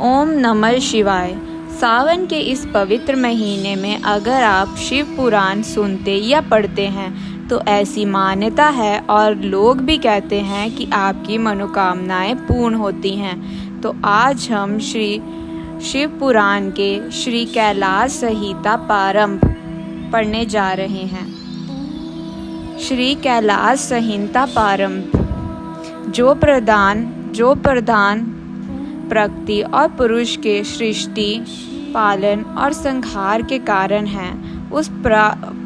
ओम नमः शिवाय। सावन के इस पवित्र महीने में अगर आप शिव पुराण सुनते या पढ़ते हैं तो ऐसी मान्यता है और लोग भी कहते हैं कि आपकी मनोकामनाएं पूर्ण होती हैं। तो आज हम श्री शिव पुराण के श्री कैलाश संहिता प्रारंभ पढ़ने जा रहे हैं। श्री कैलाश संहिता प्रारंभ। जो प्रधान प्रकृति और पुरुष के सृष्टि, पालन और संहार के कारण हैं, उस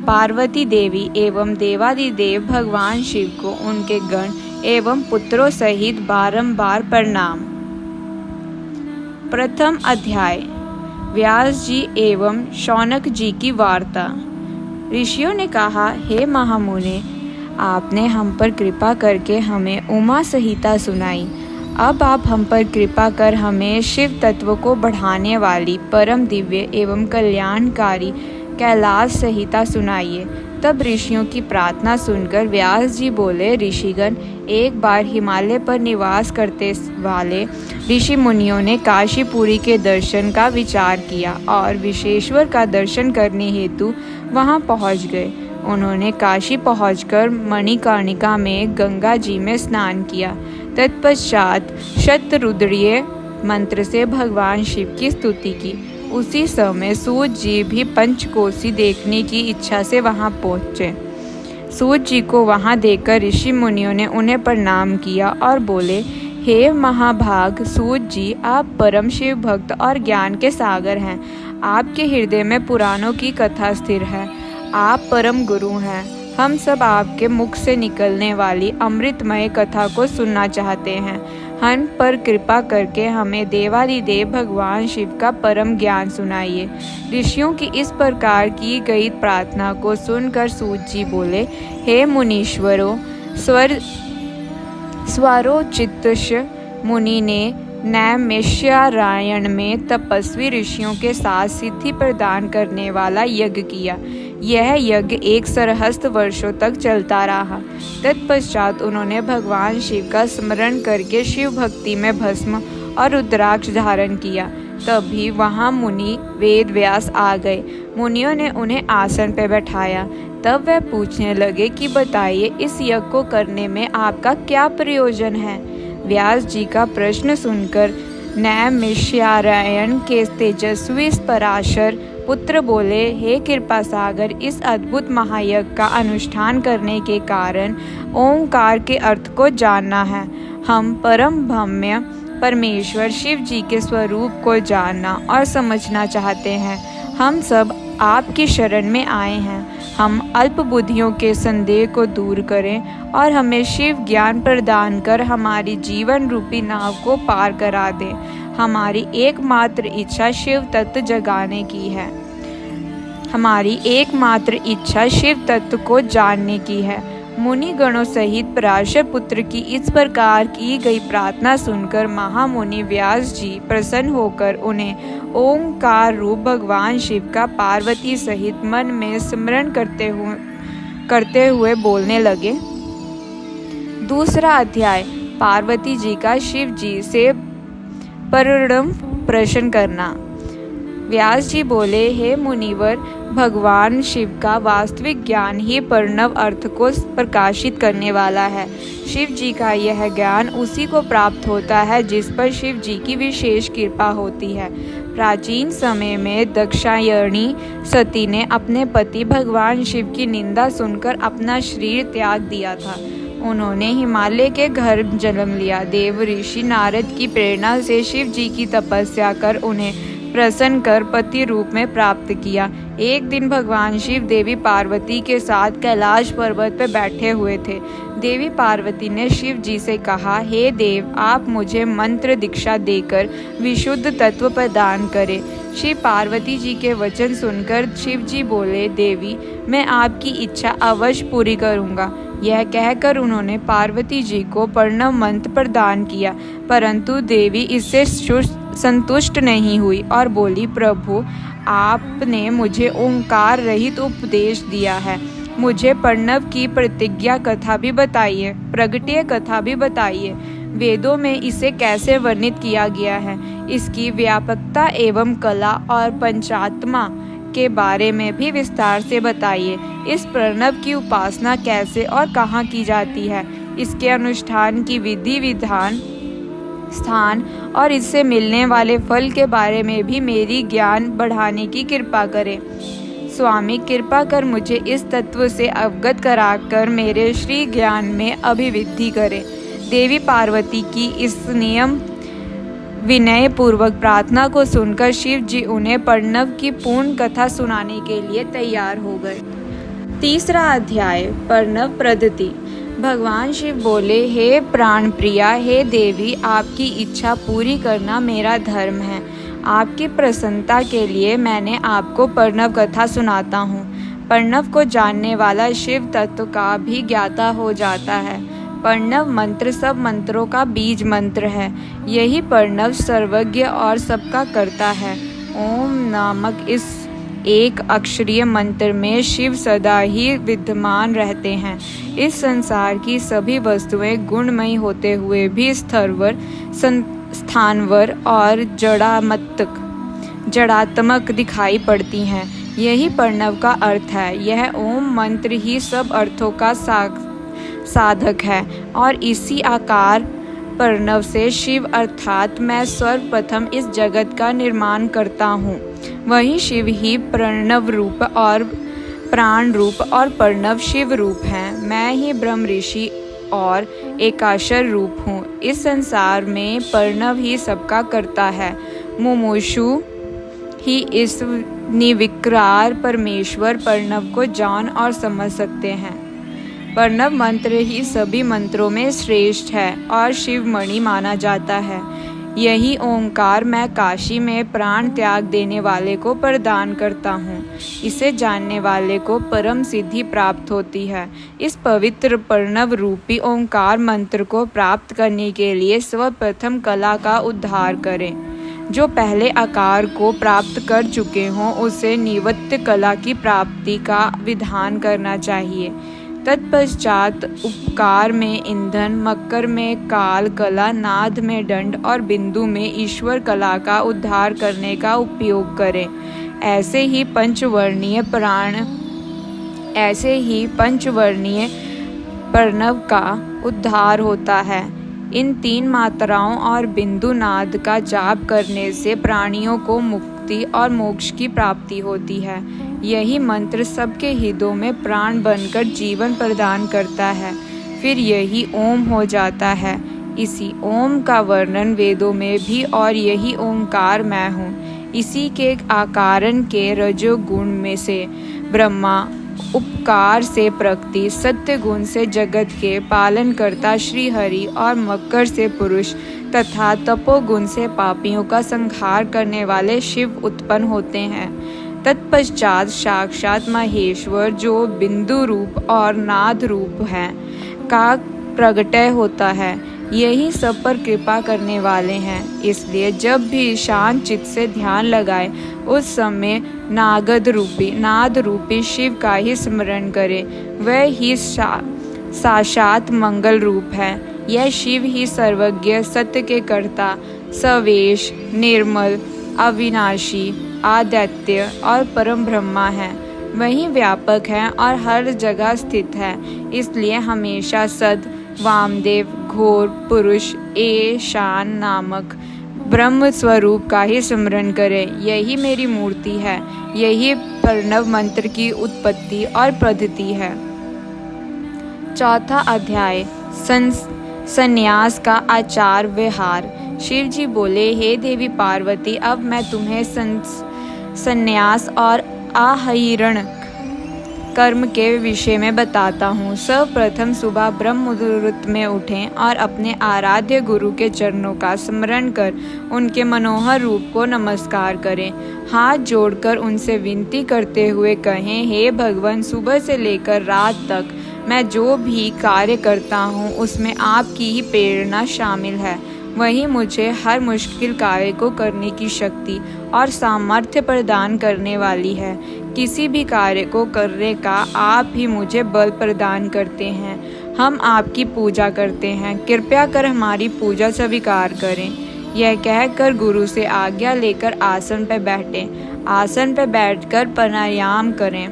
पार्वती देवी एवं देवादिदेव भगवान शिव को उनके गण एवं पुत्रों सहित बारंबार प्रणाम। प्रथम अध्याय। व्यास जी एवं शौनक जी की वार्ता। ऋषियों ने कहा, हे महामुने, आपने हम पर कृपा करके हमें उमा संहिता सुनाई। अब आप हम पर कृपा कर हमें शिव तत्व को बढ़ाने वाली परम दिव्य एवं कल्याणकारी कैलाश संहिता सुनाइए। तब ऋषियों की प्रार्थना सुनकर व्यास जी बोले, ऋषिगण, एक बार हिमालय पर निवास करते वाले ऋषि मुनियों ने काशीपुरी के दर्शन का विचार किया और विश्वेश्वर का दर्शन करने हेतु वहां पहुंच गए। उन्होंने काशी पहुंचकर मणिकर्णिका में गंगा जी में स्नान किया। तत्पश्चात शतरुद्रीय मंत्र से भगवान शिव की स्तुति की। उसी समय सूत जी भी पंचकोसी देखने की इच्छा से वहां पहुंचे। सूत जी को वहां देखकर ऋषि मुनियों ने उन्हें प्रणाम किया और बोले, हे महाभाग सूत जी, आप परम शिव भक्त और ज्ञान के सागर हैं। आपके हृदय में पुराणों की कथा स्थिर है। आप परम गुरु हैं। हम सब आपके मुख से निकलने वाली अमृतमय कथा को सुनना चाहते हैं। हम पर कृपा करके हमें देवादिदेव भगवान शिव का परम ज्ञान सुनाइए। ऋषियों की इस प्रकार की गई प्रार्थना को सुनकर सूत जी बोले, हे मुनीश्वरों, स्वरोचितश मुनि ने नैमिषारण्य में तपस्वी ऋषियों के साथ सिद्धि प्रदान करने वाला यज्ञ किया। यह यज्ञ 1 सहस्त्र वर्षों तक चलता रहा। तत्पश्चात उन्होंने भगवान शिव का स्मरण करके शिव भक्ति में भस्म और रुद्राक्ष धारण किया। तभी वहां मुनि वेद व्यास आ गए। मुनियों ने उन्हें आसन पर बैठाया। तब वह पूछने लगे कि बताइए, इस यज्ञ को करने में आपका क्या प्रयोजन है। व्यास जी का प्रश्न सुनकर नैमिषारण्य के तेजस्वी पराशर पुत्र बोले, हे कृपा सागर, इस अद्भुत महायज्ञ का अनुष्ठान करने के कारण ओंकार के अर्थ को जानना है। हम परम ब्रह्म परमेश्वर शिव जी के स्वरूप को जानना और समझना चाहते हैं। हम सब आपकी शरण में आए हैं। हम अल्प बुद्धियों के संदेह को दूर करें और हमें शिव ज्ञान प्रदान कर हमारी जीवन रूपी नाव को पार करा दें। हमारी एकमात्र इच्छा शिव तत्व जगाने की है। हमारी एकमात्र इच्छा शिव तत्व को जानने की है। मुनि गणों सहित पराशर पुत्र की इस प्रकार की गई प्रार्थना सुनकर महामुनि व्यास जी प्रसन्न होकर उन्हें ओंकार रूप भगवान शिव का पार्वती सहित मन में स्मरण करते हुए बोलने लगे। दूसरा अध्याय। पार्वती जी का शिव जी से परिणम प्रश्न करना। व्यास जी बोले, हे मुनिवर, भगवान शिव का वास्तविक ज्ञान ही प्रणव अर्थ को प्रकाशित करने वाला है। शिव जी का यह ज्ञान उसी को प्राप्त होता है जिस पर शिव जी की विशेष कृपा होती है। प्राचीन समय में दाक्षायणी सती ने अपने पति भगवान शिव की निंदा सुनकर अपना शरीर त्याग दिया था। उन्होंने हिमालय के घर जन्म लिया। देव ऋषि नारद की प्रेरणा से शिव जी की तपस्या कर उन्हें प्रसन्न कर पति रूप में प्राप्त किया। एक दिन भगवान शिव देवी पार्वती के साथ कैलाश पर्वत पर बैठे हुए थे। देवी पार्वती ने शिव जी से कहा, हे देव, आप मुझे मंत्र दीक्षा देकर विशुद्ध तत्व प्रदान करें। श्री पार्वती जी के वचन सुनकर शिव जी बोले, देवी, मैं आपकी इच्छा अवश्य पूरी करूँगा। यह कहकर उन्होंने पार्वती जी को प्रणव मंत्र प्रदान किया, परंतु देवी इससे संतुष्ट नहीं हुई और बोली, प्रभु, आपने मुझे ओंकार रहित उपदेश दिया है। मुझे प्रणव की प्रतिज्ञा कथा भी बताइए, प्रगट्य कथा भी बताइए। वेदों में इसे कैसे वर्णित किया गया है, इसकी व्यापकता एवं कला और पंचात्मा के बारे में भी विस्तार से बताइए। इस प्रणव की उपासना कैसे और कहाँ की जाती है, इसके अनुष्ठान की विधि विधान, स्थान और इससे मिलने वाले फल के बारे में भी मेरी ज्ञान बढ़ाने की कृपा करें। स्वामी, कृपा कर मुझे इस तत्व से अवगत कराकर मेरे श्री ज्ञान में अभिवृद्धि करें। देवी पार्वती की इस नियम विनय पूर्वक प्रार्थना को सुनकर शिव जी उन्हें प्रणव की पूर्ण कथा सुनाने के लिए तैयार हो गए। तीसरा अध्याय, प्रणव पद्धति। भगवान शिव बोले, हे प्राण प्रिया, हे देवी, आपकी इच्छा पूरी करना मेरा धर्म है। आपकी प्रसन्नता के लिए मैंने आपको प्रणव कथा सुनाता हूँ। प्रणव को जानने वाला शिव तत्व का भी ज्ञाता हो जाता है। प्रणव मंत्र सब मंत्रों का बीज मंत्र है। यही प्रणव सर्वज्ञ और सबका करता है। ओम नामक इस एक अक्षरीय मंत्र में शिव सदा ही विद्यमान रहते हैं। इस संसार की सभी वस्तुएं गुणमयी होते हुए भी स्थरवर, स्थानवर और जड़ात्मक दिखाई पड़ती हैं। यही प्रणव का अर्थ है। यह ओम मंत्र ही सब अर्थों का साधक है और इसी आकार प्रणव से शिव अर्थात मैं सर्वप्रथम इस जगत का निर्माण करता हूँ। वही शिव ही प्रणव रूप और प्राण रूप और प्रणव शिव रूप हैं। मैं ही ब्रह्म ऋषि और एकाक्षर रूप हूँ। इस संसार में प्रणव ही सबका करता है। मुमुक्षु ही इस निर्विकार परमेश्वर प्रणव को जान और समझ सकते हैं। प्रणव मंत्र ही सभी मंत्रों में श्रेष्ठ है और शिवमणि माना जाता है। यही ओंकार मैं काशी में प्राण त्याग देने वाले को प्रदान करता हूँ। इसे जानने वाले को परम सिद्धि प्राप्त होती है। इस पवित्र प्रणव रूपी ओंकार मंत्र को प्राप्त करने के लिए सर्वप्रथम कला का उद्धार करें। जो पहले आकार को प्राप्त कर चुके हों उसे निवृत्त कला की प्राप्ति का विधान करना चाहिए। तत्पश्चात उपकार में ईंधन, मकर में काल कला, नाद में दंड और बिंदु में ईश्वर कला का उद्धार करने का उपयोग करें। ऐसे ही पंचवर्णीय प्रणव का उद्धार होता है। इन 3 मात्राओं और बिंदु नाद का जाप करने से प्राणियों को मुक्ति और मोक्ष की प्राप्ति होती है। यही मंत्र सबके हृदयों में प्राण बनकर जीवन प्रदान करता है। फिर यही ओम हो जाता है। इसी ओम का वर्णन वेदों में भी और यही ओंकार मैं हूँ। इसी के आकारण के रजोगुण में से ब्रह्मा, उपकार से प्रकृति, सत्य गुण से जगत के पालन करता श्री हरि और मकर से पुरुष तथा तपोगुण से पापियों का संहार करने वाले शिव उत्पन्न होते हैं। तत्पश्चात साक्षात महेश्वर जो बिंदु रूप और नाद रूप है का प्रगटय होता है। यही सब पर कृपा करने वाले हैं। इसलिए जब भी शांत चित्त से ध्यान लगाए उस समय नाद रूपी शिव का ही स्मरण करें। वह ही साक्षात मंगल रूप है। यह शिव ही सर्वज्ञ, सत्य के कर्ता, सवेश, निर्मल, अविनाशी, आदित्य और परम ब्रह्मा है। वही व्यापक है और हर जगह स्थित है। इसलिए हमेशा सद, वामदेव, घोर पुरुष, ईशान नामक ब्रह्म स्वरूप का ही स्मरण करें। यही मेरी मूर्ति है। यही प्रणव मंत्र की उत्पत्ति और पद्धति है। चौथा अध्याय, संन्यास का आचार व्यवहार। शिव जी बोले, हे देवी पार्वती, अब मैं तुम्हें संन्यास और आहिरण कर्म के विषय में बताता हूँ। सर्वप्रथम सुबह ब्रह्म मुहूर्त में उठें और अपने आराध्य गुरु के चरणों का स्मरण कर उनके मनोहर रूप को नमस्कार करें। हाथ जोड़कर उनसे विनती करते हुए कहें, हे भगवान, सुबह से लेकर रात तक मैं जो भी कार्य करता हूँ उसमें आपकी ही प्रेरणा शामिल है। वही मुझे हर मुश्किल कार्य को करने की शक्ति और सामर्थ्य प्रदान करने वाली है। किसी भी कार्य को करने का आप ही मुझे बल प्रदान करते हैं। हम आपकी पूजा करते हैं। कृपया कर हमारी पूजा स्वीकार करें। यह कहकर गुरु से आज्ञा लेकर आसन पर बैठे। आसन पर बैठकर प्राणायाम करें।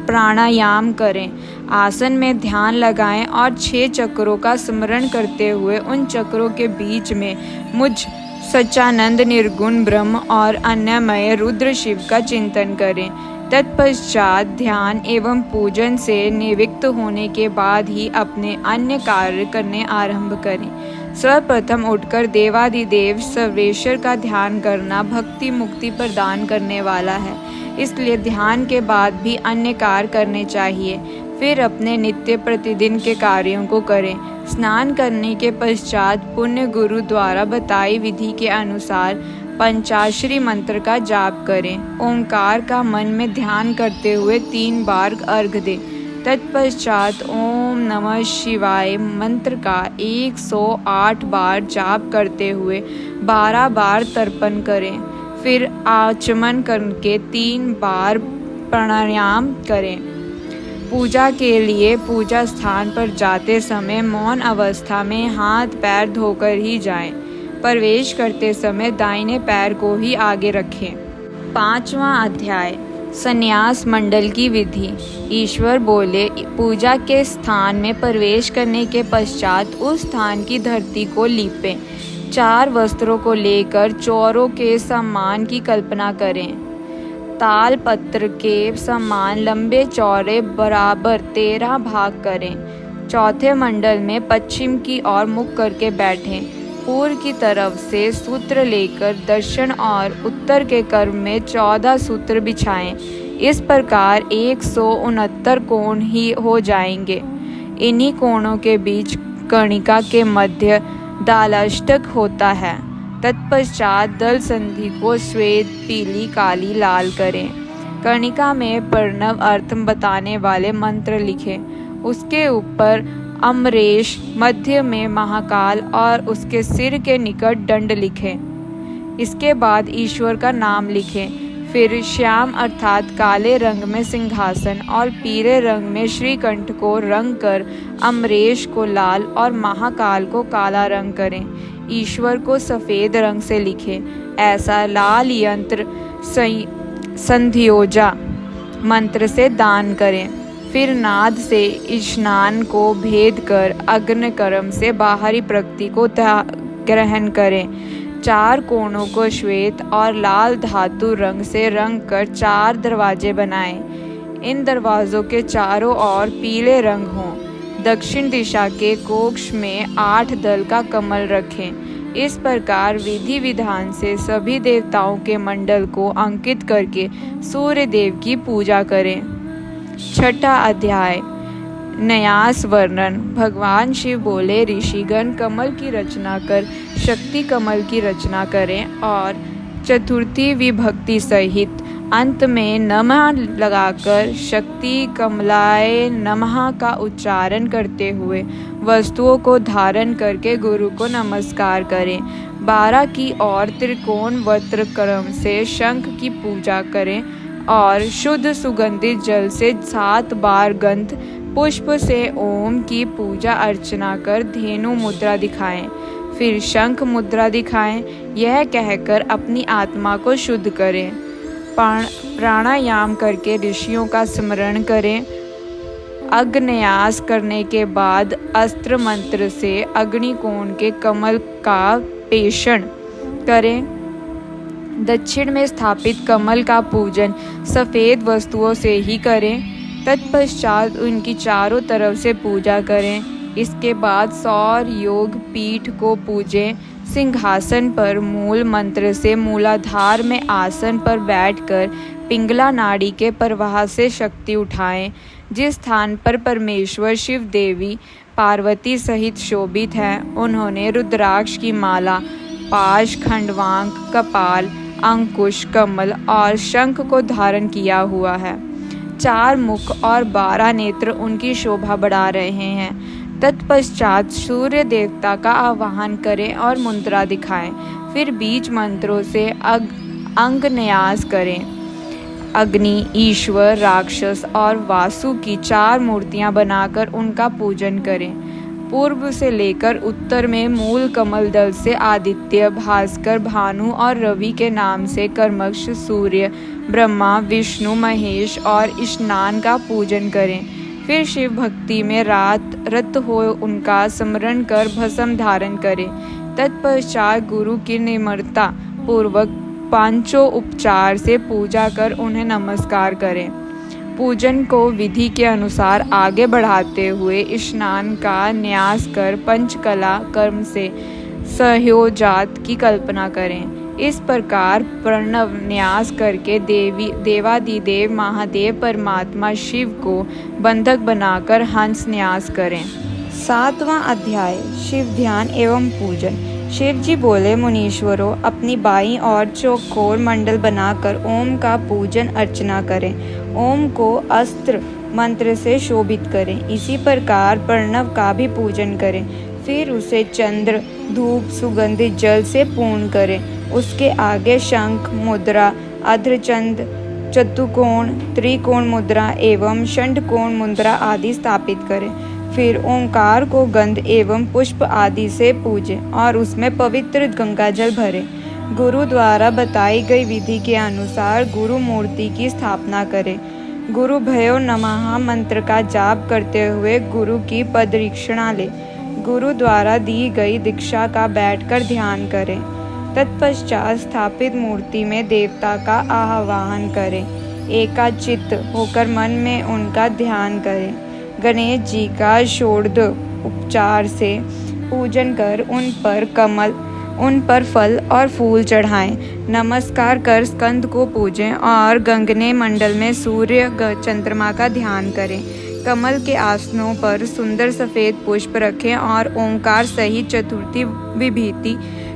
प्राणायाम करें। आसन में ध्यान लगाएं और 6 चक्रों का स्मरण करते हुए उन चक्रों के बीच में मुझ सच्चानंद निर्गुण ब्रह्म और अन्यमय रुद्र शिव का चिंतन करें। तत्पश्चात ध्यान एवं पूजन से निवृत्त होने के बाद ही अपने अन्य कार्य करने आरंभ करें। सर्वप्रथम उठकर देवादिदेव सर्वेश्वर का ध्यान करना भक्ति मुक्ति प्रदान करने वाला है, इसलिए ध्यान के बाद भी अन्य कार्य करने चाहिए। फिर अपने नित्य प्रतिदिन के कार्यों को करें। स्नान करने के पश्चात पुण्य गुरु द्वारा बताई विधि के अनुसार पंचाक्षरी मंत्र का जाप करें। ओंकार का मन में ध्यान करते हुए 3 बार अर्घ दें। तत्पश्चात ओम नमः शिवाय मंत्र का 108 बार जाप करते हुए 12 बार तर्पण करें। फिर आचमन करके 3 बार प्राणायाम करें। पूजा के लिए पूजा स्थान पर जाते समय मौन अवस्था में हाथ पैर धोकर ही जाएं। प्रवेश करते समय दाहिने पैर को ही आगे रखें। 5वां अध्याय संन्यास मंडल की विधि। ईश्वर बोले, पूजा के स्थान में प्रवेश करने के पश्चात उस स्थान की धरती को लीपें। 4 वस्त्रों को लेकर चौरों के सम्मान की कल्पना करें। ताल पत्र के समान लंबे चौड़े बराबर 13 भाग करें। चौथे मंडल में पश्चिम की ओर मुख करके बैठें। पूर्व की तरफ से सूत्र लेकर दक्षिण और उत्तर के कर्म में 14 सूत्र बिछाएं। इस प्रकार 169 कोण ही हो जाएंगे। इन्हीं कोणों के बीच कर्णिका के मध्य दालाष्टक होता है। तत्पश्चात दल संधि को श्वेत, पीली, काली, लाल करें। कर्णिका में प्रणव अर्थ बताने वाले मंत्र लिखें। उसके ऊपर अमरेश, मध्य में महाकाल और उसके सिर के निकट दंड लिखें। इसके बाद ईश्वर का नाम लिखें। फिर श्याम अर्थात काले रंग में सिंहासन और पीले रंग में श्रीकंठ को रंग कर अमरेश को लाल और महाकाल को काला रंग करें। ईश्वर को सफ़ेद रंग से लिखें। ऐसा लाल यंत्र संध्योजा मंत्र से दान करें। फिर नाद से स्नान को भेद कर अग्निकर्म से बाहरी प्रकृति को ग्रहण करें। 4 कोणों को श्वेत और लाल धातु रंग से रंग कर 4 दरवाजे बनाएं। इन दरवाज़ों के चारों ओर पीले रंग हों। दक्षिण दिशा के कोष में 8 दल का कमल रखें। इस प्रकार विधि विधान से सभी देवताओं के मंडल को अंकित करके सूर्य देव की पूजा करें। 6ठा अध्याय न्यास वर्णन। भगवान शिव बोले, ऋषिगण कमल की रचना कर शक्ति कमल की रचना करें और चतुर्थी विभक्ति सहित अंत में नमः लगाकर शक्ति कमलाय नमः का उच्चारण करते हुए वस्तुओं को धारण करके गुरु को नमस्कार करें। 12 की ओर त्रिकोण वक्र क्रम से शंख की पूजा करें और शुद्ध सुगंधित जल से 7 बार गंध पुष्प से ओम की पूजा अर्चना कर धेनु मुद्रा दिखाएं। फिर शंख मुद्रा दिखाएं। यह कहकर अपनी आत्मा को शुद्ध करें। प्राणायाम करके ऋषियों का स्मरण करें। अग्न्यास करने के बाद अस्त्र मंत्र से अग्निकोण के कमल का पेषण करें। दक्षिण में स्थापित कमल का पूजन सफ़ेद वस्तुओं से ही करें। तत्पश्चात उनकी चारों तरफ से पूजा करें। इसके बाद सौर योग पीठ को पूजें। सिंहासन पर मूल मंत्र से मूलाधार में आसन पर बैठकर पिंगला नाड़ी के प्रवाह से शक्ति उठाएं। जिस स्थान पर परमेश्वर शिव देवी पार्वती सहित शोभित हैं, उन्होंने रुद्राक्ष की माला, पाश, खंडवांग, कपाल, अंकुश, कमल और शंख को धारण किया हुआ है। 4 मुख और 12 नेत्र उनकी शोभा बढ़ा रहे हैं। तत्पश्चात सूर्य देवता का आवाहन करें और मुद्रा दिखाएं। फिर बीज मंत्रों से अंगन्यास करें। अग्नि, ईश्वर, राक्षस और वासु की 4 मूर्तियां बनाकर उनका पूजन करें। पूर्व से लेकर उत्तर में मूल कमल दल से आदित्य, भास्कर, भानु और रवि के नाम से कर्मक्ष, सूर्य, ब्रह्मा, विष्णु, महेश और स्नान का पूजन करें। फिर शिव भक्ति में रत हो उनका स्मरण कर भस्म धारण करें। तत्पश्चात गुरु की निर्मलता पूर्वक पांचों उपचार से पूजा कर उन्हें नमस्कार करें। पूजन को विधि के अनुसार आगे बढ़ाते हुए स्नान का न्यास कर पंचकला कर्म से सहयोजात की कल्पना करें। इस प्रकार प्रणव न्यास करके देवादिदेव महादेव परमात्मा शिव को बंधक बनाकर हंस न्यास करें। 7वां अध्याय शिव ध्यान एवं पूजन। शिव जी बोले, मुनीश्वरों, अपनी बाईं ओर चौकोर मंडल बनाकर ओम का पूजन अर्चना करें। ओम को अस्त्र मंत्र से शोभित करें। इसी प्रकार प्रणव का भी पूजन करें। फिर उसे चंद्र, धूप, सुगंधित जल से पूर्ण करें। उसके आगे शंख मुद्रा, अर्धचंद, चतुकोण, त्रिकोण मुद्रा एवं षंडकोण मुद्रा आदि स्थापित करें। फिर ओंकार को गंध एवं पुष्प आदि से पूजें और उसमें पवित्र गंगा जल भरें। गुरु द्वारा बताई गई विधि के अनुसार गुरु मूर्ति की स्थापना करें। गुरु भयो नमः मंत्र का जाप करते हुए गुरु की पदरीक्षणा लें। गुरु द्वारा दी गई दीक्षा का बैठकर ध्यान करें। तत्पश्चात स्थापित मूर्ति में देवता का आवाहन करें। एकाचित्त होकर मन में उनका ध्यान करें। गणेश जी का षोडश उपचार से पूजन कर उन पर फल और फूल चढ़ाएं। नमस्कार कर स्कंद को पूजें और गगने मंडल में सूर्य चंद्रमा का ध्यान करें। कमल के आसनों पर सुंदर सफ़ेद पुष्प रखें और ओंकार सहित चतुर्थी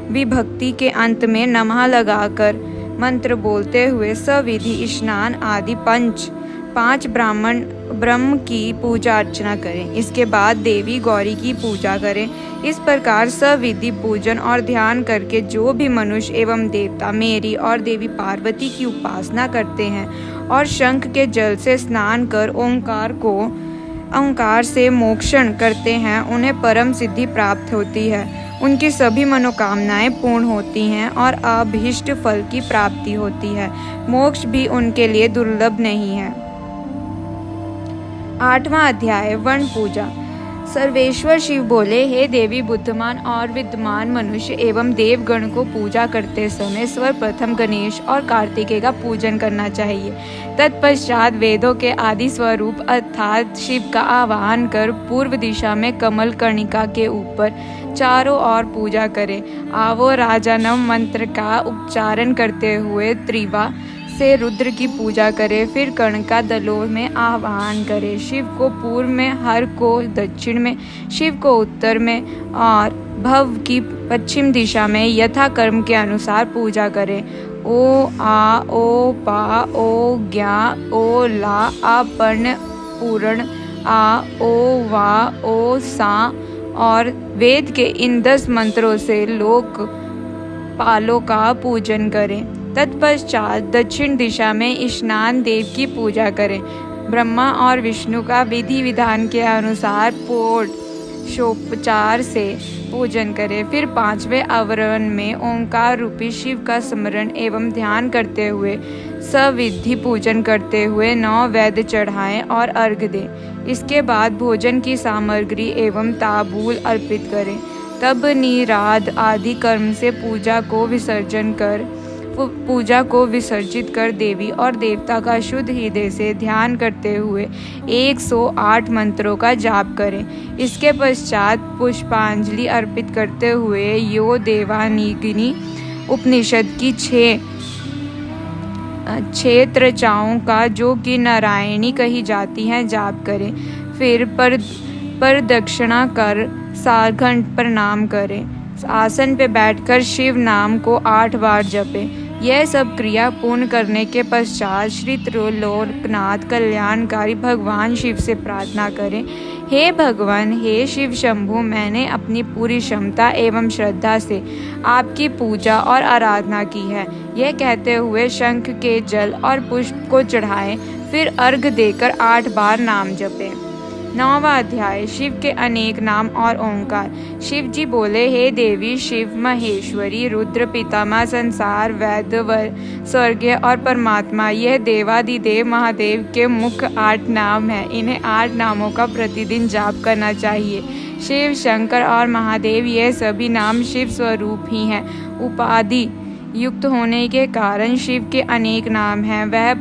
विभक्ति के अंत में नमः लगाकर मंत्र बोलते हुए सविधि स्नान आदि पांच ब्रह्म की पूजा अर्चना करें। इसके बाद देवी गौरी की पूजा करें। इस प्रकार सविधि पूजन और ध्यान करके जो भी मनुष्य एवं देवता मेरी और देवी पार्वती की उपासना करते हैं और शंख के जल से स्नान कर ओंकार से मोक्षण करते हैं, उन्हें परम सिद्धि प्राप्त होती है। उनकी सभी मनोकामनाएं पूर्ण होती हैं और अभीष्ट फल की प्राप्ति होती है। मोक्ष भी उनके लिए दुर्लभ नहीं है। 8वां अध्याय वन पूजा। सर्वेश्वर शिव बोले, हे देवी, बुद्धिमान और विद्वान मनुष्य एवं देवगण को पूजा करते समय सर्वप्रथम गणेश और कार्तिकेय का पूजन करना चाहिए। तत्पश्चात वेदों के आदि स्वरूप अर्थात शिव का आवाहन कर पूर्व दिशा में कमल कर्णिका के ऊपर चारों ओर पूजा करें। आवो राजानम मंत्र का उच्चारण करते हुए त्रिवा से रुद्र की पूजा करें। फिर कर्णिका दलों में आवाहन करें। शिव को पूर्व में, हर को दक्षिण में, शिव को उत्तर में और भव की पश्चिम दिशा में यथा कर्म के अनुसार पूजा करें। ओ आ, ओ पा, ओ ज्ञा, ओ ला, आ पर्ण पूर्ण, आ, ओ वा, ओ सा और वेद के इन 10 मंत्रों से लोक पालों का पूजन करें। तत्पश्चात दक्षिण दिशा में स्नान देव की पूजा करें। ब्रह्मा और विष्णु का विधि विधान के अनुसार षोडशोपचार से पूजन करें। फिर 5वें आवरण में ओंकार रूपी शिव का स्मरण एवं ध्यान करते हुए सविधि पूजन करते हुए 9 वेद चढ़ाएं और अर्घ्य दें। इसके बाद भोजन की सामग्री एवं तांबूल अर्पित करें। तब नीराद आदि कर्म से पूजा को विसर्जित कर देवी और देवता का शुद्ध हृदय से ध्यान करते हुए 108 मंत्रों का जाप करें। इसके पश्चात पुष्पांजलि अर्पित करते हुए यो देवानीगिनी उपनिषद की 6 त्रचाओं का, जो कि नारायणी कही जाती हैं, जाप करें। फिर प्रदक्षिणा कर साष्टांग प्रणाम करें। आसन पे बैठकर शिव नाम को 8 बार जपें। यह सब क्रिया पूर्ण करने के पश्चात श्री त्रिलोकनाथ कल्याणकारी भगवान शिव से प्रार्थना करें, हे भगवान, हे शिव शंभु, मैंने अपनी पूरी क्षमता एवं श्रद्धा से आपकी पूजा और आराधना की है। यह कहते हुए शंख के जल और पुष्प को चढ़ाएं। फिर अर्घ्य देकर 8 बार नाम जपें। 9वां अध्याय शिव के अनेक नाम और ओंकार। शिव जी बोले, हे देवी शिव, महेश्वरी, रुद्र, पितामह, संसार, वैद्यवर, स्वर्गीय और परमात्मा, यह देवादिदेव महादेव के मुख्य 8 नाम हैं। इन्हें 8 नामों का प्रतिदिन जाप करना चाहिए। शिव, शंकर और महादेव ये सभी नाम शिव स्वरूप ही हैं। उपाधि युक्त होने के कारण शिव के अनेक नाम हैं। वह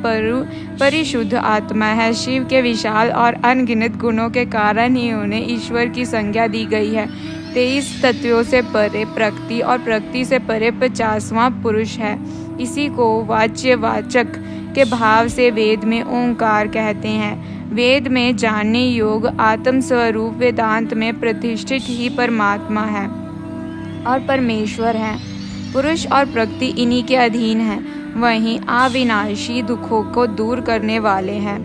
परिशुद्ध आत्मा है। शिव के विशाल और अनगिनत गुणों के कारण ही उन्हें ईश्वर की संज्ञा दी गई है। 23 तत्वों से परे प्रकृति और प्रकृति से परे 50वां पुरुष है। इसी को वाच्यवाचक के भाव से वेद में ओंकार कहते हैं। वेद में जानने योग्य आत्म स्वरूप वेदांत में प्रतिष्ठित ही परमात्मा है और परमेश्वर है। पुरुष और प्रकृति इन्हीं के अधीन है। वहीं अविनाशी दुखों को दूर करने वाले हैं।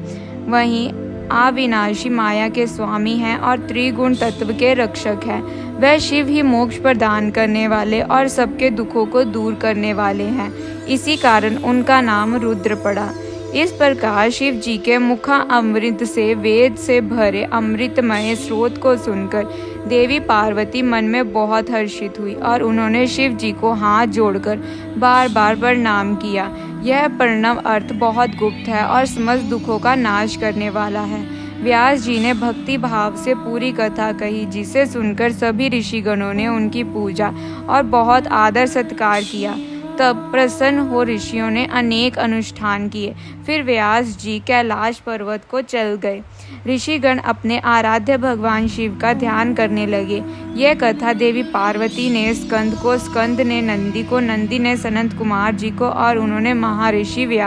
वहीं अविनाशी माया के स्वामी हैं और त्रिगुण तत्व के रक्षक हैं। वह शिव ही मोक्ष प्रदान करने वाले और सबके दुखों को दूर करने वाले हैं। इसी कारण उनका नाम रुद्र पड़ा। इस प्रकार शिव जी के मुखा अमृत से वेद से भरे अमृतमय स्रोत को सुनकर देवी पार्वती मन में बहुत हर्षित हुई और उन्होंने शिव जी को हाथ जोड़कर बार बार प्रणाम किया। यह प्रणव अर्थ बहुत गुप्त है और समस्त दुखों का नाश करने वाला है। व्यास जी ने भक्ति भाव से पूरी कथा कही, जिसे सुनकर सभी ऋषिगणों ने उनकी पूजा और बहुत आदर सत्कार किया। तब प्रसन्न हो ऋषियों ने अनेक अनुष्ठान किए। फिर व्यास जी कैलाश पर्वत को चल गए। ऋषिगण अपने आराध्य भगवान शिव का ध्यान करने लगे। यह कथा देवी पार्वती ने स्कंद को, स्कंद ने नंदी को, नंदी ने सनत कुमार जी को और उन्होंने महर्षि वेद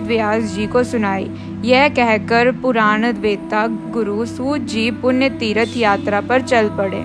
व्यास जी को सुनाई। यह कहकर पुराण वेत्ता गुरु सूत जी पुण्य तीर्थ यात्रा पर चल पड़े।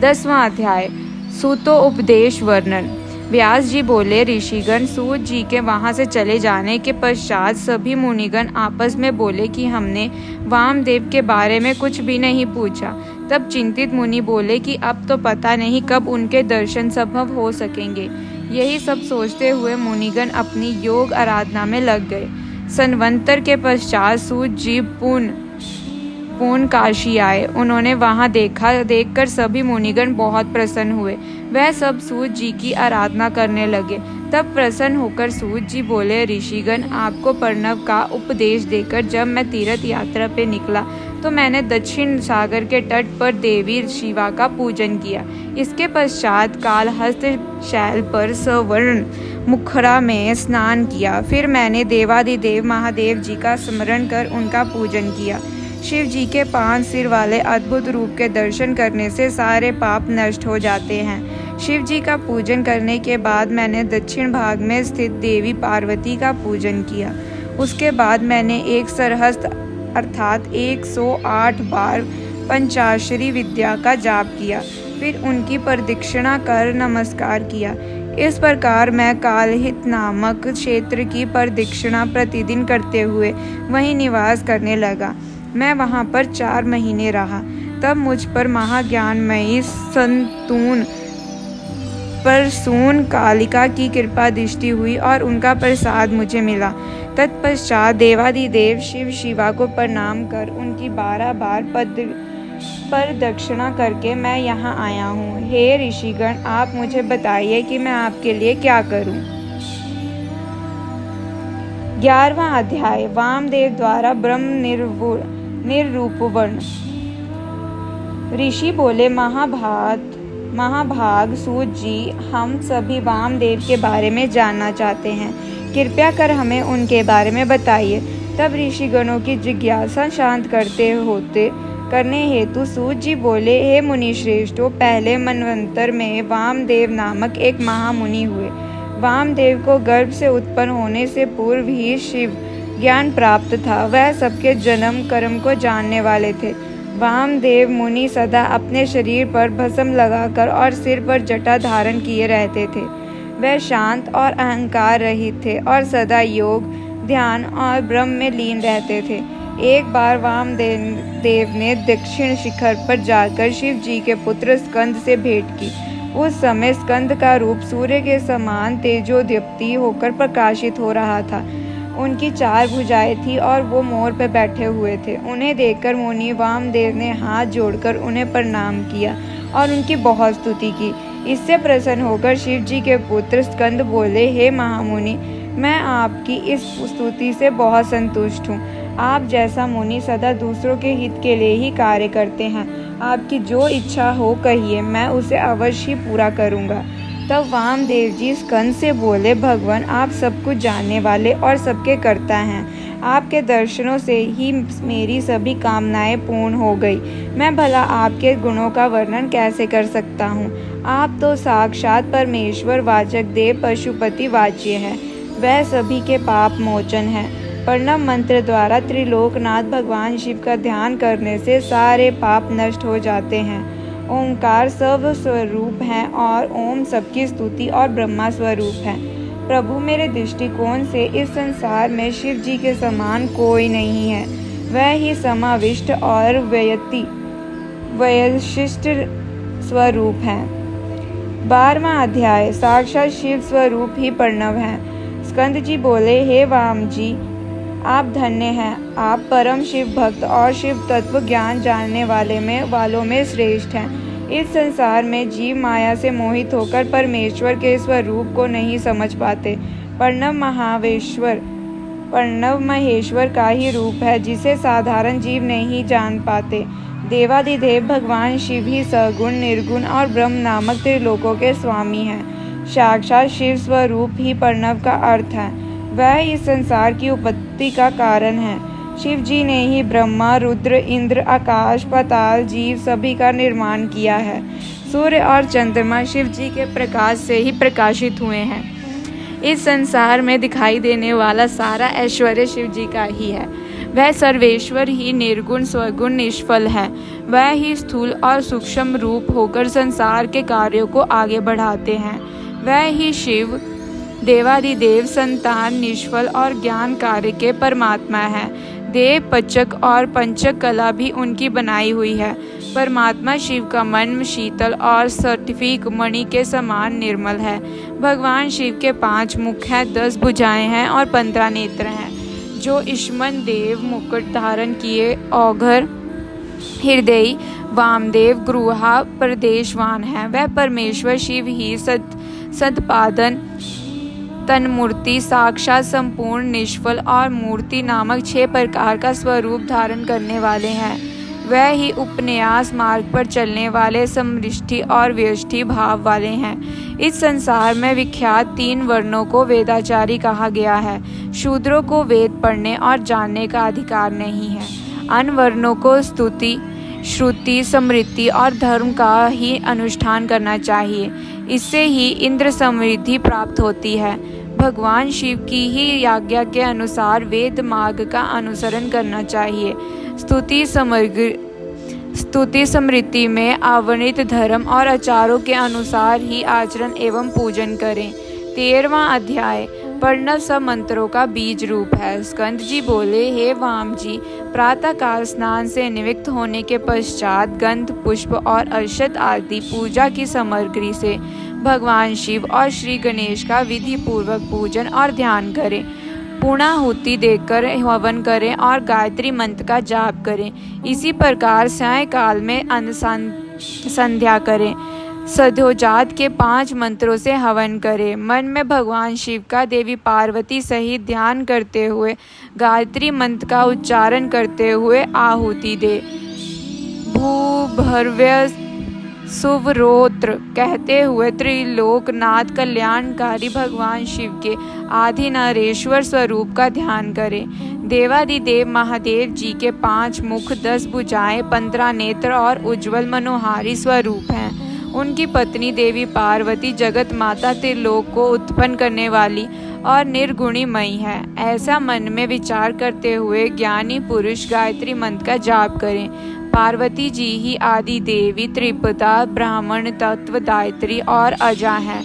10वां अध्याय सूतो उपदेश वर्णन। व्यास जी बोले, ऋषिगण सूत जी के वहां से चले जाने के पश्चात सभी मुनिगण आपस में बोले कि हमने वामदेव के बारे में कुछ भी नहीं पूछा। तब चिंतित मुनि बोले कि अब तो पता नहीं कब उनके दर्शन संभव हो सकेंगे। यही सब सोचते हुए मुनिगण अपनी योग आराधना में लग गए। संवंतर के पश्चात सूत जी पूर्ण काशी आए। उन्होंने वहां देखकर सभी मुनिगण बहुत प्रसन्न हुए। वह सब सूत जी की आराधना करने लगे। तब प्रसन्न होकर सूत जी बोले, ऋषिगण, आपको प्रणव का उपदेश देकर जब मैं तीर्थ यात्रा पे निकला तो मैंने दक्षिण सागर के तट पर देवी शिवा का पूजन किया। इसके पश्चात कालहस्त शैल पर सवर्ण मुखरा में स्नान किया। फिर मैंने देवादिदेव महादेव जी का स्मरण कर उनका पूजन किया। शिव जी के 5 सिर वाले अद्भुत रूप के दर्शन करने से सारे पाप नष्ट हो जाते हैं। शिव जी का पूजन करने के बाद मैंने दक्षिण भाग में स्थित देवी पार्वती का पूजन किया। उसके बाद मैंने एक सरहस्त अर्थात 108 बार पंचाक्षरी विद्या का जाप किया। फिर उनकी प्रदक्षिणा कर नमस्कार किया। इस प्रकार मैं कालहित नामक क्षेत्र की प्रदक्षिणा प्रतिदिन करते हुए वहीं निवास करने लगा। मैं वहां पर 4 महीने रहा। तब मुझ पर महाज्ञानमयी परसून कालिका की कृपा दृष्टि हुई और उनका प्रसाद मुझे मिला। तत्पश्चात देवादिदेव शिव शिवा को प्रणाम कर उनकी 12 बार प्रदक्षिणा करके मैं यहाँ आया हूँ। हे ऋषिगण, आप मुझे बताइए कि मैं आपके लिए क्या करूँ। 11वां अध्याय वामदेव द्वारा ब्रह्म निरूपण। ऋषि बोले, महाभाग सूत जी, हम सभी वामदेव के बारे में जानना चाहते हैं। कृपया कर हमें उनके बारे में बताइए। तब ऋषिगणों की जिज्ञासा शांत करने हेतु सूत जी बोले, हे मुनि श्रेष्ठों, पहले मनवंतर में वामदेव नामक एक महामुनि हुए। वामदेव को गर्भ से उत्पन्न होने से पूर्व ही शिव ज्ञान प्राप्त था। वह सबके जन्म कर्म को जानने वाले थे। वामदेव मुनि सदा अपने शरीर पर भस्म लगाकर और सिर पर जटा धारण किए रहते थे। वह शांत और अहंकार रहित थे और सदा योग, ध्यान और ब्रह्म में लीन रहते थे। एक बार वामदेव ने दक्षिण शिखर पर जाकर शिव जी के पुत्र स्कंद से भेंट की। उस समय स्कंद का रूप सूर्य के समान तेजोदीप्ति होकर प्रकाशित हो रहा था। उनकी 4 भुजाएं थी और वो मोर पर बैठे हुए थे। उन्हें देखकर मुनि वामदेव ने हाथ जोड़कर उन्हें प्रणाम किया और उनकी बहुत स्तुति की। इससे प्रसन्न होकर शिव जी के पुत्र स्कंद बोले, हे महामुनि, मैं आपकी इस स्तुति से बहुत संतुष्ट हूँ। आप जैसा मुनि सदा दूसरों के हित के लिए ही कार्य करते हैं। आपकी जो इच्छा हो कहिए, मैं उसे अवश्य ही पूरा करूँगा। तब वामदेव जी स्कंद से बोले, भगवान, आप सब कुछ जानने वाले और सबके कर्ता हैं। आपके दर्शनों से ही मेरी सभी कामनाएं पूर्ण हो गई। मैं भला आपके गुणों का वर्णन कैसे कर सकता हूँ। आप तो साक्षात परमेश्वर वाचक देव पशुपति वाच्य हैं। वह सभी के पाप मोचन है। प्रणव मंत्र द्वारा त्रिलोकनाथ भगवान शिव का ध्यान करने से सारे पाप नष्ट हो जाते हैं। ओंकार सर्व स्वरूप है और ओम सबकी स्तुति और ब्रह्मा स्वरूप है। प्रभु, मेरे दृष्टिकोण से इस संसार में शिव जी के समान कोई नहीं है। वह ही समाविष्ट और वैशिष्ट स्वरूप है। 12वां अध्याय। साक्षात शिव स्वरूप ही प्रणव है। स्कंद जी बोले, हे वाम जी, आप धन्य हैं। आप परम शिव भक्त और शिव तत्व ज्ञान जानने वालों में श्रेष्ठ हैं। इस संसार में जीव माया से मोहित होकर परमेश्वर के स्वरूप को नहीं समझ पाते। प्रणव महेश्वर का ही रूप है, जिसे साधारण जीव नहीं जान पाते। देवादिदेव भगवान शिव ही सगुण, निर्गुण और ब्रह्म नामक त्रिलोकों के स्वामी हैं। साक्षात शिव स्वरूप ही प्रणव का अर्थ है। वह इस संसार की उत्पत्ति का कारण है। शिव जी ने ही ब्रह्मा, रुद्र, इंद्र, आकाश, पाताल, जीव सभी का निर्माण किया है। सूर्य और चंद्रमा शिव जी के प्रकाश से ही प्रकाशित हुए हैं। इस संसार में दिखाई देने वाला सारा ऐश्वर्य शिव जी का ही है। वह सर्वेश्वर ही निर्गुण, स्वगुण, निष्फल है। वह ही स्थूल और सूक्ष्म रूप होकर संसार के कार्यों को आगे बढ़ाते हैं। वह ही शिव देवादिदेव, संतान, निष्फल और ज्ञान कार्य के परमात्मा है। देव, पचक और पंचक कला भी उनकी बनाई हुई है। परमात्मा शिव का मन शीतल और स्फटिक मणि के समान निर्मल है। भगवान शिव के 5 मुख हैं, 10 भुजाएं हैं और 15 नेत्र हैं। जो ईश्मन देव मुकुट धारण किए औघर हृदय वामदेव गुरुहा प्रदेशवान है। वह परमेश्वर शिव ही सदपादन, तन्मूर्ति, साक्षात, संपूर्ण, निष्फल और मूर्ति नामक 6 प्रकार का स्वरूप धारण करने वाले हैं। वह ही उपन्यास मार्ग पर चलने वाले समृष्टि और व्यष्टि भाव वाले हैं। इस संसार में विख्यात 3 वर्णों को वेदाचारी कहा गया है। शूद्रों को वेद पढ़ने और जानने का अधिकार नहीं है। अन्य वर्णों को स्तुति, श्रुति, स्मृति और धर्म का ही अनुष्ठान करना चाहिए। इससे ही इंद्र समृद्धि प्राप्त होती है। भगवान शिव की ही आज्ञा के अनुसार वेद मार्ग का अनुसरण करना चाहिए। स्तुति स्मृति में आवर्णित धर्म और आचारों के अनुसार ही आचरण एवं पूजन करें। 13वां अध्याय। प्रणव सब मंत्रों का बीज रूप है। स्कंद जी बोले, हे वाम जी, प्रातःकाल स्नान से निवृत्त होने के पश्चात गंध, पुष्प और अर्षद आदि पूजा की सामग्री से भगवान शिव और श्री गणेश का विधि पूर्वक पूजन और ध्यान करें। पूर्णाहुति देकर हवन करें और गायत्री मंत्र का जाप करें। इसी प्रकार सायंकाल में संध्या करें। सद्योजात के 5 मंत्रों से हवन करें। मन में भगवान शिव का देवी पार्वती सहित ध्यान करते हुए गायत्री मंत्र का उच्चारण करते हुए आहुति दे। भूभर्व्य सुवरोत्र कहते हुए त्रिलोकनाथ कल्याणकारी भगवान शिव के आदि नरेश्वर स्वरूप का ध्यान करें। देवादिदेव महादेव जी के 5 मुख, 10 भुजाएं, 15 नेत्र और उज्ज्वल मनोहारी स्वरूप हैं। उनकी पत्नी देवी पार्वती जगत माता त्रिलोक को उत्पन्न करने वाली और निर्गुणी मई है। ऐसा मन में विचार करते हुए ज्ञानी पुरुष गायत्री मंत्र का जाप करें। पार्वती जी ही आदि देवी, त्रिपुटा, ब्राह्मण, तत्वदायत्री और अजा हैं।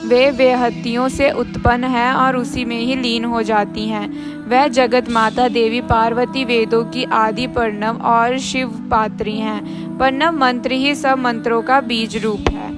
वे वेहतियों से उत्पन्न हैं और उसी में ही लीन हो जाती हैं। वह जगत माता देवी पार्वती वेदों की आदि प्रणव और शिव पात्री हैं। प्रणव मंत्र ही सब मंत्रों का बीज रूप है।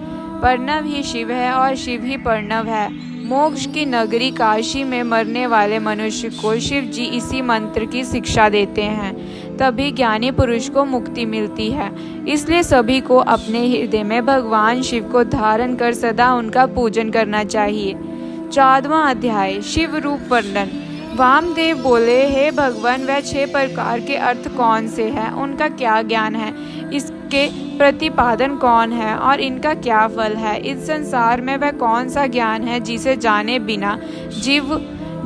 प्रणव ही शिव है और शिव ही प्रणव है। मोक्ष की नगरी काशी में मरने वाले मनुष्य को शिव जी इसी मंत्र की शिक्षा देते हैं, तभी ज्ञानी पुरुष को मुक्ति मिलती है। इसलिए सभी को अपने हृदय में भगवान शिव को धारण कर सदा उनका पूजन करना चाहिए। 14वां अध्याय शिव रूप वर्णन। वामदेव बोले, हे भगवान, वह 6 प्रकार के अर्थ कौन से हैं, उनका क्या ज्ञान है, इसके प्रतिपादन कौन है और इनका क्या फल है। इस संसार में वह कौन सा ज्ञान है जिसे जाने बिना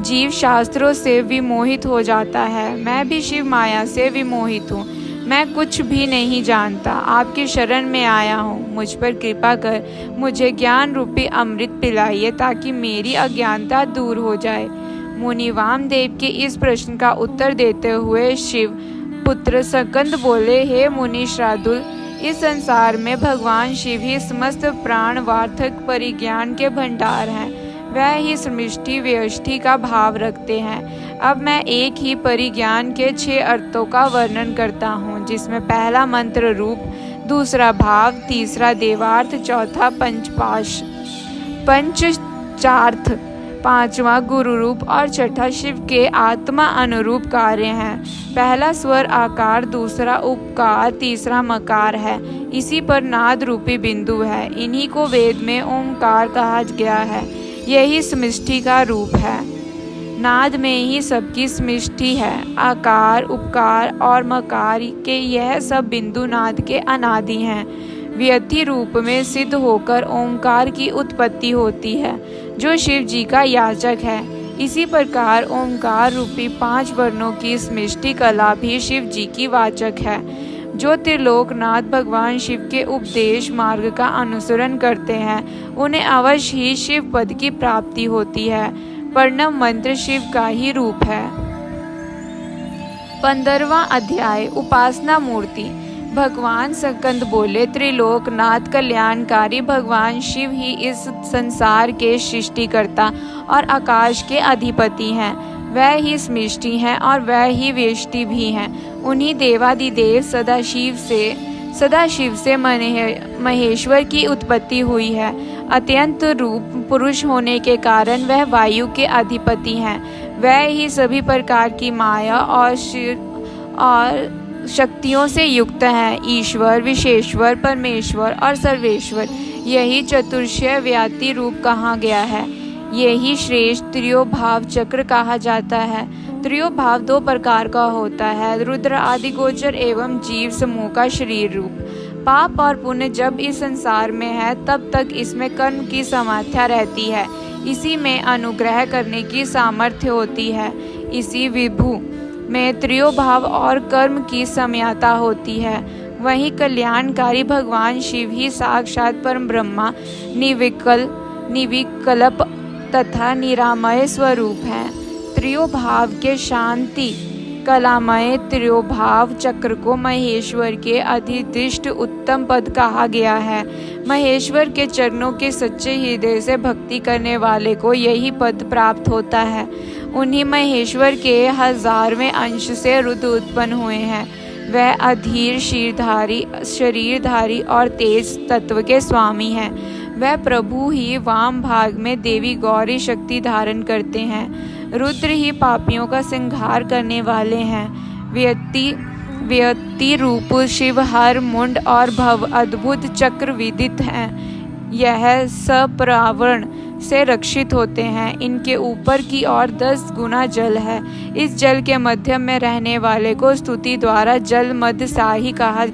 जीव शास्त्रों से विमोहित हो जाता है। मैं भी शिव माया से विमोहित हूँ, मैं कुछ भी नहीं जानता, आपकी शरण में आया हूँ। मुझ पर कृपा कर मुझे ज्ञान रूपी अमृत पिलाइए ताकि मेरी अज्ञानता दूर हो जाए। मुनि वामदेव के इस प्रश्न का उत्तर देते हुए शिव पुत्र सकंद बोले, हे मुनि शार्दुल, इस संसार में भगवान शिव ही समस्त प्राण वार्थक परिज्ञान के भंडार हैं। वह ही समष्टि व्यष्टि का भाव रखते हैं। अब मैं एक ही परिज्ञान के 6 अर्थों का वर्णन करता हूँ, जिसमें पहला मंत्र रूप, दूसरा भाव, तीसरा देवार्थ, चौथा पंचचार्थ, 5वां गुरु रूप और छठा शिव के आत्मा अनुरूप कार्य हैं। पहला स्वर आकार, दूसरा उपकार, तीसरा मकार है। इसी पर नाद रूपी बिंदु है। इन्हीं को वेद में ओंकार कहा गया है। यही समष्टि का रूप है। नाद में ही सबकी समष्टि है। आकार, उपकार और मकार के यह सब बिंदु नाद के अनादि हैं। व्यक्ति रूप में सिद्ध होकर ओंकार की उत्पत्ति होती है, जो शिव जी का याचक है। इसी प्रकार ओंकार रूपी 5 वर्णों की समष्टि कला भी शिव जी की वाचक है। जो त्रिलोकनाथ भगवान शिव के उपदेश मार्ग का अनुसरण करते हैं, उन्हें अवश्य ही शिव पद की प्राप्ति होती है। प्रणव मंत्र शिव का ही रूप है। 15वां अध्याय उपासना मूर्ति। भगवान सकंद बोले, त्रिलोकनाथ कल्याणकारी भगवान शिव ही इस संसार के सृष्टिकर्ता और आकाश के अधिपति हैं। वह ही समष्टि हैं और वह ही व्यष्टि भी हैं। उन्हीं देवादिदेव सदाशिव से महेश्वर की उत्पत्ति हुई है। अत्यंत रूप पुरुष होने के कारण वह वायु के अधिपति हैं। वह ही सभी प्रकार की माया और शक्तियों से युक्त है। ईश्वर, विशेश्वर, परमेश्वर और सर्वेश्वर, यही चतुर्षय व्याति रूप कहा गया है। यही श्रेष्ठ त्रियोभाव चक्र कहा जाता है। त्रियोभाव 2 प्रकार का होता है, रुद्र आदि गोचर एवं जीव समूह का शरीर रूप। पाप और पुण्य जब इस संसार में है, तब तक इसमें कर्म की सामर्थ्य रहती है। इसी में अनुग्रह करने की सामर्थ्य होती है। इसी विभु में त्रियोभाव और कर्म की समयता होती है। वहीं कल्याणकारी भगवान शिव ही साक्षात परम ब्रह्मा, निविकल्प तथा निरामय स्वरूप है। त्रियोभाव के शांति कलामय त्रियोभाव चक्र को महेश्वर के अधिष्ठित उत्तम पद कहा गया है। महेश्वर के चरणों के सच्चे हृदय से भक्ति करने वाले को यही पद प्राप्त होता है। उन्हीं महेश्वर के 1000वें अंश से रुद्र उत्पन्न हुए हैं। वह अधीर, शरीरधारी और तेज तत्व के स्वामी हैं। वह प्रभु ही वाम भाग में देवी गौरी शक्ति धारण करते हैं। रुद्र ही पापियों का संहार करने वाले हैं। व्यक्ति रूप शिव हर, मुंड और भव अद्भुत चक्र विदित हैं। यह सप्रावरण से रक्षित होते हैं। इनके ऊपर की ओर 10 गुना जल है। इस जल के मध्य में रहने वाले को स्तुति द्वारा जल मध्यसाही कहा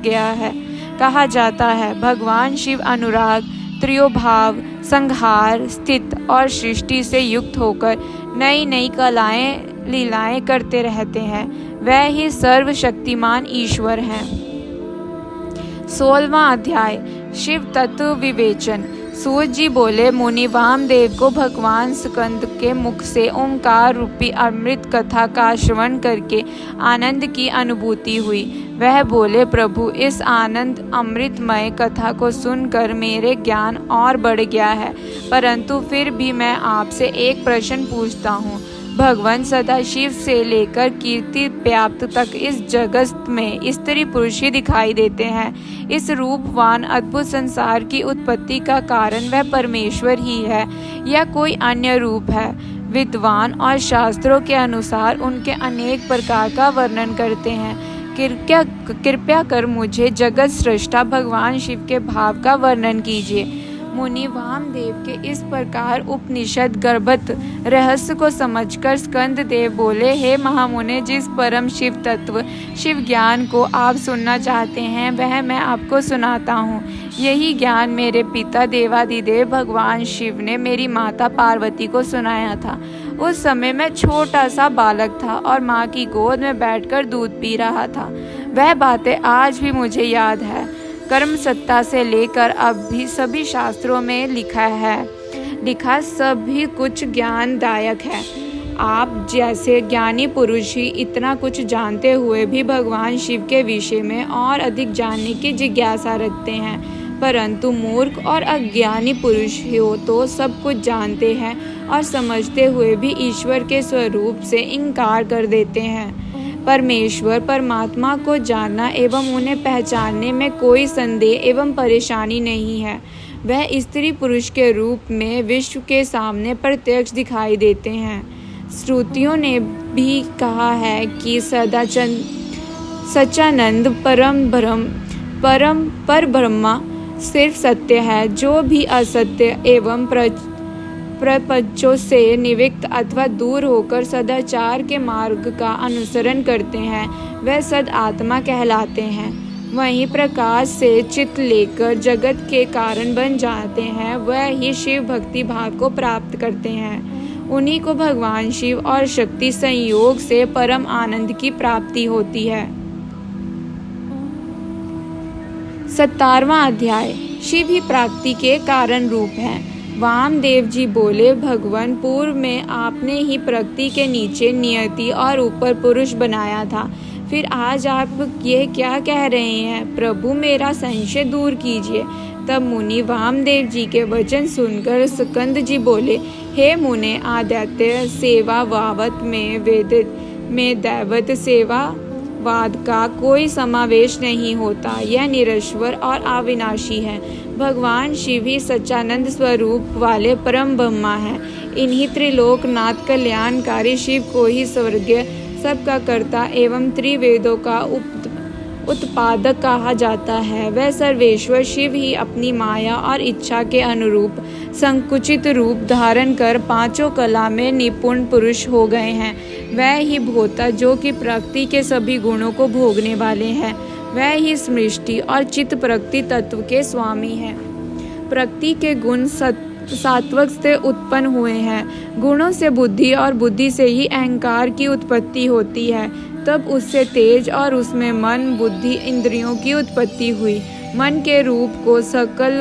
जाता है। भगवान शिव अनुराग, त्रियोभाव, संहार, स्थित और सृष्टि से युक्त होकर नई नई लीलाएं करते रहते हैं। वह ही सर्वशक्तिमान ईश्वर हैं। 16वां अध्याय शिव तत्व विवेचन। सूत जी बोले, मुनि वामदेव को भगवान स्कंद के मुख से ओंकार रूपी अमृत कथा का श्रवण करके आनंद की अनुभूति हुई। वह बोले, प्रभु, इस आनंद अमृतमय कथा को सुनकर मेरे ज्ञान और बढ़ गया है, परंतु फिर भी मैं आपसे एक प्रश्न पूछता हूँ। भगवान सदाशिव से लेकर कीर्ति व्याप्त तक इस जगत में स्त्री पुरुष ही दिखाई देते हैं। इस रूपवान अद्भुत संसार की उत्पत्ति का कारण वह परमेश्वर ही है या कोई अन्य रूप है। विद्वान और शास्त्रों के अनुसार उनके अनेक प्रकार का वर्णन करते हैं। कृपया कर मुझे जगत सृष्टा भगवान शिव के भाव का वर्णन कीजिए। मुनि वामदेव के इस प्रकार उपनिषद गर्भत रहस्य को समझकर स्कंद देव बोले, हे महामुने, जिस परम शिव तत्व शिव ज्ञान को आप सुनना चाहते हैं वह मैं आपको सुनाता हूँ। यही ज्ञान मेरे पिता देवादिदेव भगवान शिव ने मेरी माता पार्वती को सुनाया था। उस समय मैं छोटा सा बालक था और माँ की गोद में बैठकर दूध पी रहा था। वह बातें आज भी मुझे याद है। कर्म सत्ता से लेकर अब भी सभी शास्त्रों में लिखा सभी कुछ ज्ञानदायक है। आप जैसे ज्ञानी पुरुष ही इतना कुछ जानते हुए भी भगवान शिव के विषय में और अधिक जानने की जिज्ञासा रखते हैं, परंतु मूर्ख और अज्ञानी पुरुष हो तो सब कुछ जानते हैं और समझते हुए भी ईश्वर के स्वरूप से इनकार कर देते हैं। परमेश्वर परमात्मा को जानना एवं उन्हें पहचानने में कोई संदेह एवं परेशानी नहीं है। वह स्त्री पुरुष के रूप में विश्व के सामने प्रत्यक्ष दिखाई देते हैं। श्रुतियों ने भी कहा है कि सच्चानंद पर ब्रह्मा सिर्फ सत्य है। जो भी असत्य एवं प्रपंचों से निवृत्त अथवा दूर होकर सदाचार के मार्ग का अनुसरण करते हैं वह सद आत्मा कहलाते हैं। वहीं प्रकाश से चित्त लेकर जगत के कारण बन जाते हैं, वह ही शिव भक्ति भाव को प्राप्त करते हैं। उन्हीं को भगवान शिव और शक्ति संयोग से परम आनंद की प्राप्ति होती है। 17वां अध्याय। शिव ही प्राप्ति के कारण रूप है। वामदेव जी बोले, भगवान, पूर्व में आपने ही प्रकृति के नीचे नियति और ऊपर पुरुष बनाया था, फिर आज आप ये क्या कह रहे हैं? प्रभु, मेरा संशय दूर कीजिए। तब मुनि वामदेव जी के वचन सुनकर स्कंद जी बोले, हे मुने, आदित्य सेवा वावत में वेद में दैवत सेवा वाद का कोई समावेश नहीं होता। यह निरश्वर और अविनाशी है। भगवान शिव ही सच्चानंद स्वरूप वाले परम ब्रह्मा है। इन्हीं त्रिलोकनाथ कल्याणकारी शिव को ही स्वर्गीय सबका कर्ता एवं त्रिवेदों का उत्पादक कहा जाता है। वह सर्वेश्वर शिव ही अपनी माया और इच्छा के अनुरूप संकुचित रूप धारण कर पांचों कला में निपुण पुरुष हो गए हैं। वह ही भोता जो कि प्रकृति के सभी गुणों को भोगने वाले हैं। वह ही सृष्टि और चित्त प्रकृति तत्व के स्वामी हैं। प्रकृति के गुण सात्विक से उत्पन्न हुए हैं। गुणों से बुद्धि और बुद्धि से ही अहंकार की उत्पत्ति होती है। तब उससे तेज और उसमें मन, बुद्धि, इंद्रियों की उत्पत्ति हुई। मन के रूप को सकल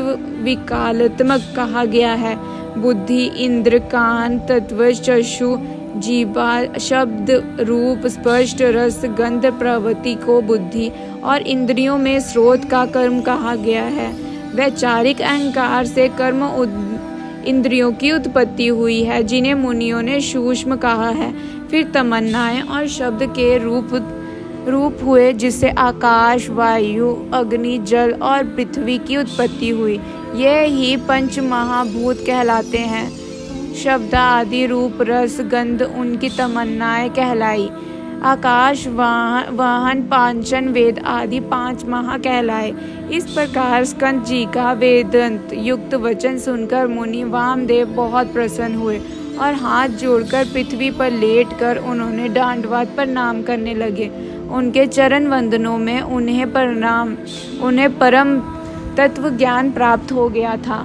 विकालात्मक कहा गया है। बुद्धि, इंद्र, कान, तत्व, चक्षु, जीवा, शब्द, रूप, स्पर्श, रस, गंध प्रवृत्ति को बुद्धि और इंद्रियों में स्रोत का कर्म कहा गया है। वैचारिक अहंकार से कर्म इंद्रियों की उत्पत्ति हुई है, जिन्हें मुनियों ने सूक्ष्म कहा है। फिर तमन्नाएं और शब्द के रूप हुए, जिससे आकाश, वायु, अग्नि, जल और पृथ्वी की उत्पत्ति हुई। ये ही पंच महाभूत कहलाते हैं। शब्द आदि, रूप, रस, गंध उनकी तमन्नाएं कहलाई। आकाश, वाहन, पांचन, वेद आदि 5 महा कहलाए। इस प्रकार स्कंद जी का वेदांत युक्त वचन सुनकर मुनि वामदेव बहुत प्रसन्न हुए और हाथ जोड़कर पृथ्वी पर लेटकर उन्होंने दंडवत प्रणाम करने लगे। उनके चरण वंदनों में उन्हें परम तत्व ज्ञान प्राप्त हो गया था।